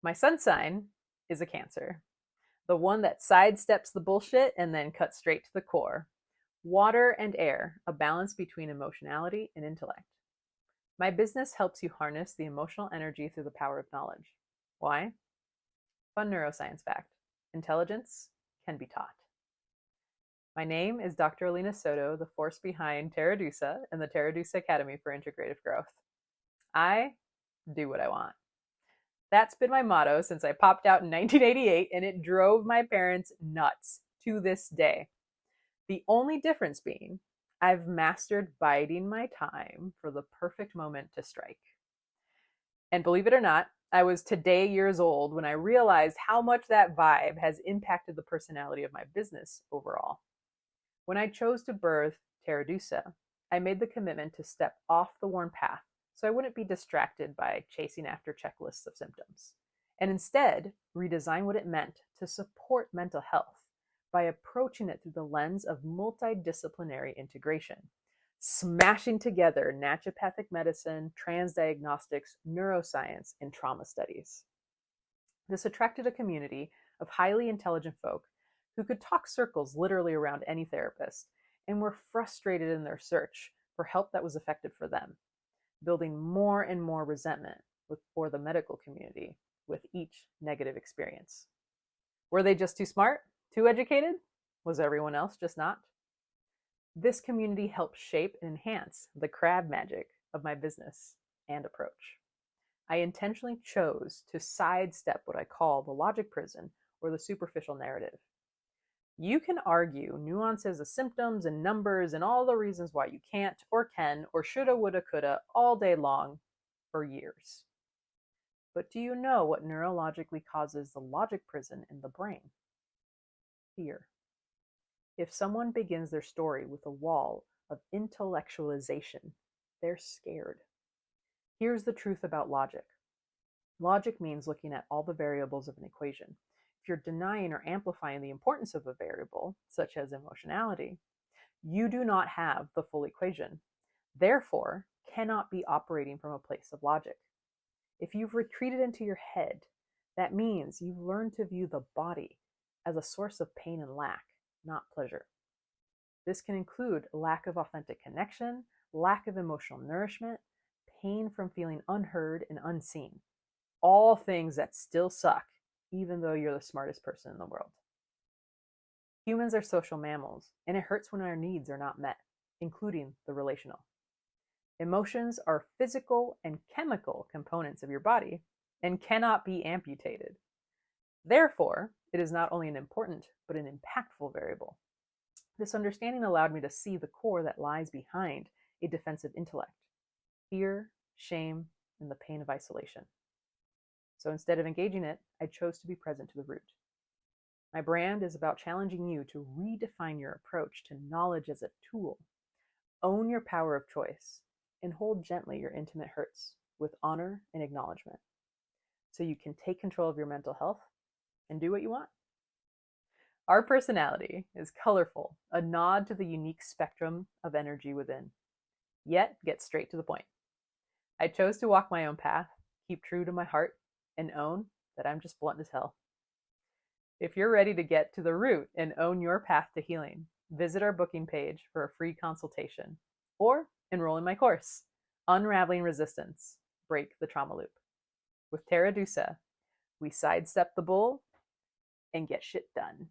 My sun sign is a Cancer, the one that sidesteps the bullshit and then cuts straight to the core. Water and air, a balance between emotionality and intellect. My business helps you harness the emotional energy through the power of knowledge. Why? Fun neuroscience fact: intelligence can be taught. My name is Dr. Alina Soto, the force behind Terra Dusa and the Terra Dusa Academy for Integrative Growth. I do what I want. That's been my motto since I popped out in 1988, and it drove my parents nuts to this day. The only difference being I've mastered biding my time for the perfect moment to strike. And believe it or not, I was today years old when I realized how much that vibe has impacted the personality of my business overall. When I chose to birth Terra Dusa, I made the commitment to step off the worn path so I wouldn't be distracted by chasing after checklists of symptoms, and instead redesign what it meant to support mental health by approaching it through the lens of multidisciplinary integration, smashing together naturopathic medicine, transdiagnostics, neuroscience, and trauma studies. This attracted a community of highly intelligent folk who could talk circles literally around any therapist and were frustrated in their search for help that was effective for them, building more and more resentment for the medical community with each negative experience. Were they just too smart? Too educated? Was everyone else just not? This community helped shape and enhance the crab magic of my business and approach. I intentionally chose to sidestep what I call the logic prison or the superficial narrative. You can argue nuances of symptoms and numbers and all the reasons why you can't or can or shoulda, woulda, coulda all day long for years. But do you know what neurologically causes the logic prison in the brain? Fear. If someone begins their story with a wall of intellectualization, they're scared. Here's the truth about logic. Logic means looking at all the variables of an equation. If you're denying or amplifying the importance of a variable, such as emotionality, you do not have the full equation, therefore cannot be operating from a place of logic. If you've retreated into your head, that means you've learned to view the body as a source of pain and lack, not pleasure. This can include lack of authentic connection, lack of emotional nourishment, pain from feeling unheard and unseen. All things that still suck, even though you're the smartest person in the world. Humans are social mammals, and it hurts when our needs are not met, including the relational. Emotions are physical and chemical components of your body and cannot be amputated. Therefore, it is not only an important, but an impactful variable. This understanding allowed me to see the core that lies behind a defensive intellect: fear, shame, and the pain of isolation. So instead of engaging it, I chose to be present to the root. My brand is about challenging you to redefine your approach to knowledge as a tool, own your power of choice, and hold gently your intimate hurts with honor and acknowledgement, so you can take control of your mental health and do what you want. Our personality is colorful, a nod to the unique spectrum of energy within, yet get straight to the point. I chose to walk my own path, keep true to my heart, and own that I'm just blunt as hell. If you're ready to get to the root and own your path to healing, visit our booking page for a free consultation or enroll in my course, Unraveling Resistance, Break the Trauma Loop. With Terra Dusa, we sidestep the bull and get shit done.